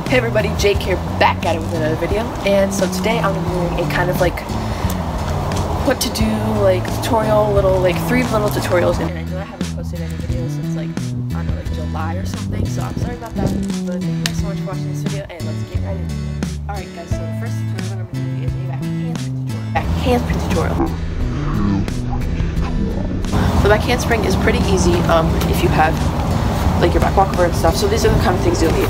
Hey everybody, Jake here, back at it with another video. And so today I'm doing a kind of like what to do like tutorial, three little tutorials. And I know I haven't posted any videos since like, I don't know, like July or something, so I'm sorry about that. But thank you guys so much for watching this video, and let's get right into it. Alright guys, so the first tutorial I'm going to do is a back handspring tutorial. The back handspring is pretty easy if you have like your back walkover and stuff. So these are the kind of things you'll need.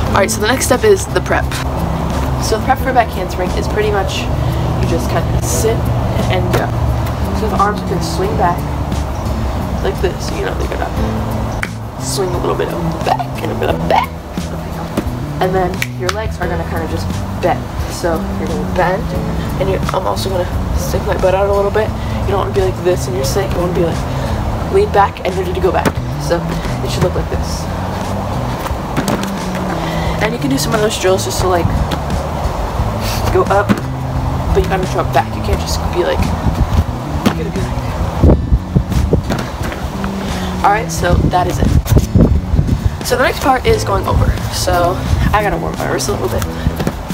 Alright, so the next step is the prep. So the prep for a back handspring is pretty much you just kind of sit and go. So the arms are going to swing back like this. You know, they're going to swing a little bit of back and a bit of back. And then your legs are going to kind of just bend. So you're going to bend, and I'm also going to stick my butt out a little bit. You don't want to be like this and you're sick. You want to be like lean back and ready to go back. So it should look like this. And you can do some of those drills just to like go up, but you gotta drop back. You can't just be like, you gotta be like. Alright, so that is it. So the next part is going over. So I gotta warm my wrists a little bit.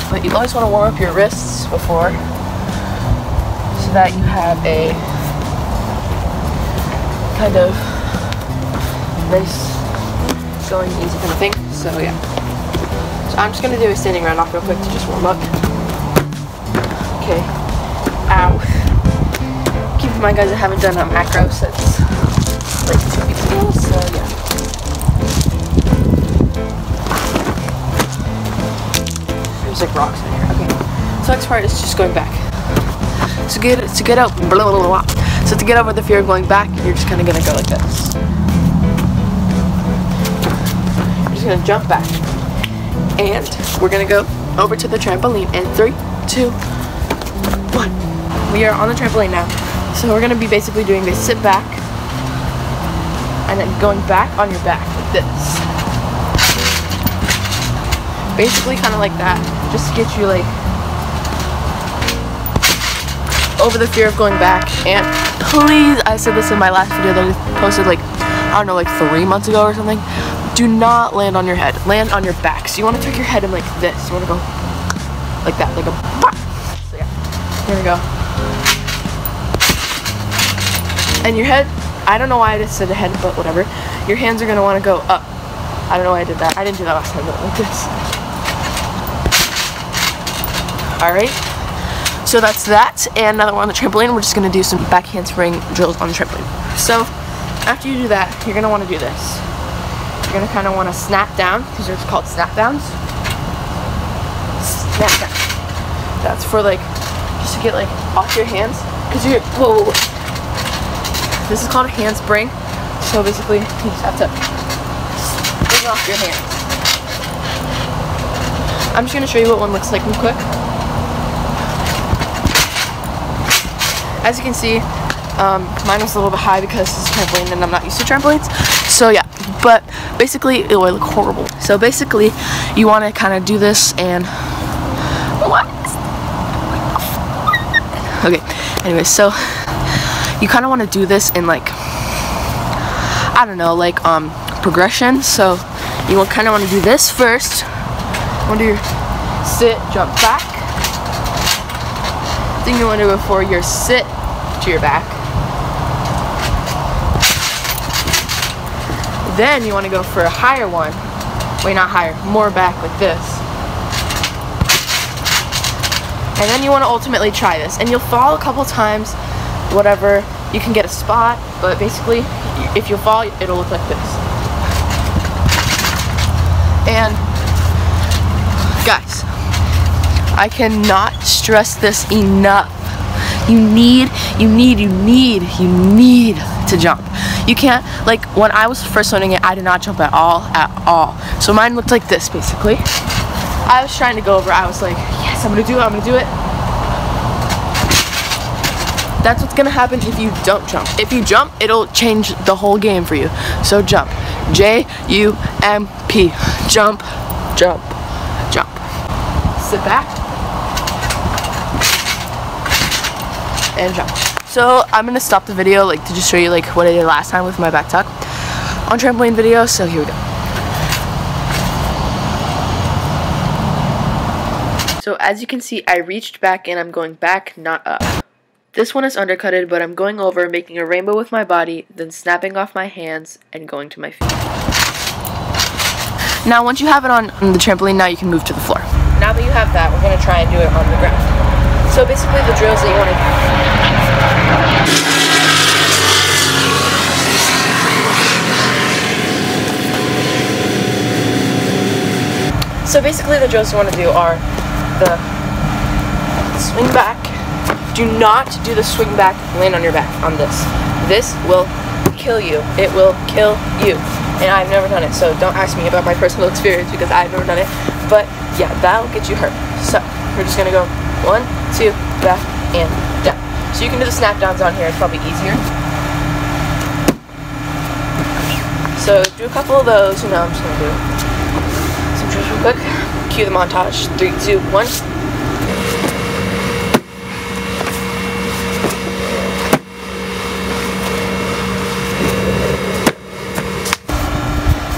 But you always want to warm up your wrists before, so that you have a kind of nice, going easy kind of thing. So yeah. So I'm just going to do a standing round off real quick to just warm up. Okay. Ow. Keep in mind guys, I haven't done a macro since like 2 weeks ago, so yeah. There's like rocks in here. Okay. So next part is just going back. So to get out, blah, blah, blah, blah. So to get over the fear of going back, you're just kind of going to go like this. You're just going to jump back. And we're gonna go over to the trampoline in 3, 2, 1. We are on the trampoline now. So we're gonna be basically doing this sit back and then going back on your back like this. Basically kind of like that, just to get you like over the fear of going back. And please, I said this in my last video that I posted like, I don't know, like 3 months ago or something. Do not land on your head. Land on your back. So you want to tuck your head in like this. You want to go like that, like a pop. So yeah, here we go. And your head, I don't know why I just said head, but whatever. Your hands are going to want to go up. I don't know why I did that. I didn't do that last time, but like this. Alright. So that's that. And now that we're on the trampoline, we're just going to do some back handspring drills on the trampoline. So after you do that, you're going to want to do this. You're going to kind of want to snap down. These are called snap downs. Snap down. That's for like, just to get like off your hands. Because you're, whoa. This is called a handspring. So basically, you just have to spring off your hands. I'm just going to show you what one looks like real quick. As you can see, mine was a little bit high because this is a trampoline and I'm not used to trampolines. So yeah, but basically it will look horrible. So basically you want to kind of do this and what? Okay, anyway, so you kind of want to do this in like, I don't know, like progression. So you will kind of want to do this first. You want to do your sit, jump back. Then you want to go for your sit to your back. Then you want to go for a higher one. Wait, not higher, more back like this. And then you want to ultimately try this. And you'll fall a couple times, whatever. You can get a spot, but basically, if you fall, it'll look like this. And guys, I cannot stress this enough. You need to jump. You can't, like when I was first learning it, I did not jump at all. So mine looked like this basically. I was trying to go over, I was like, yes, I'm gonna do it. That's what's gonna happen if you don't jump. If you jump, it'll change the whole game for you. So jump. J-U-M-P. Jump, jump, jump. Sit back. and jump. So I'm gonna stop the video like to just show you like what I did last time with my back tuck on trampoline video. So here we go. So as you can see, I reached back and I'm going back, not up. This one is undercutted, but I'm going over, making a rainbow with my body, then snapping off my hands and going to my feet. Now once you have it on the trampoline, now you can move to the floor. Now that you have that, we're going to try and do it on the ground. So basically the drills that you want to do. So basically the drills you want to do are the swing back. Do not do the swing back, land on your back on this. This will kill you. It will kill you. And I've never done it, so don't ask me about my personal experience because I've never done it. But yeah, that'll get you hurt. So we're just gonna go 1, 2, back, and down. So you can do the snap downs on here, it's probably easier. So do a couple of those, you know, I'm just gonna do some drills real quick. Cue the montage. 3, 2, 1.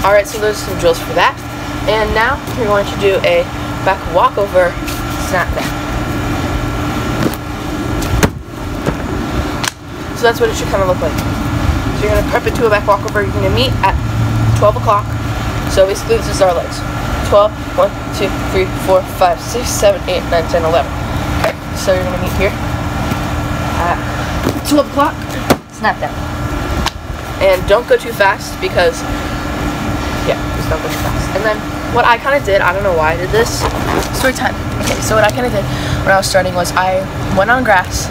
Alright, so those are some drills for that. And now we're going to do a back walkover snap down. So that's what it should kind of look like. So you're going to prep it to a back walkover. You're going to meet at 12 o'clock. So basically this is our legs. 12, 1, 2, 3, 4, 5, 6, 7, 8, 9, 10, 11. Okay, so you're going to meet here at 12 o'clock, snap down. And don't go too fast because, yeah, just don't go too fast. And then what I kind of did, I don't know why I did this, story time. Okay, so what I kind of did when I was starting was I went on grass,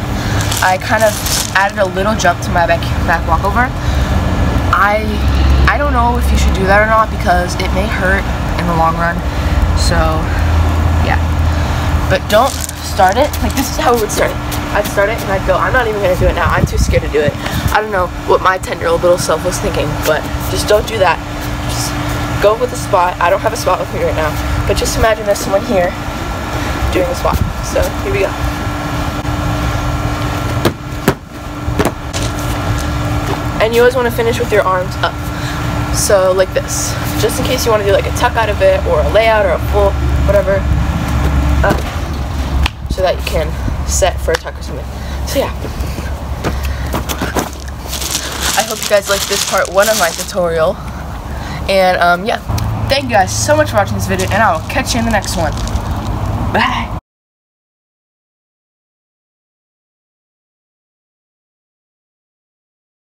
I kind of added a little jump to my back walkover. I don't know if you should do that or not because it may hurt in the long run, so yeah, but don't start it, like this is how I would start it. I'd start it and I'd go, I'm not even going to do it now, I'm too scared to do it. I don't know what my 10-year-old little self was thinking, but just don't do that. Just go with the spot. I don't have a spot with me right now, but just imagine there's someone here doing the spot. So here we go. And you always want to finish with your arms up. So like this, just in case you want to do like a tuck out of it or a layout or a full whatever, up, so that you can set for a tuck or something. So yeah, I hope you guys liked this part 1 of my tutorial, and yeah, thank you guys so much for watching this video, and I will catch you in the next one. Bye.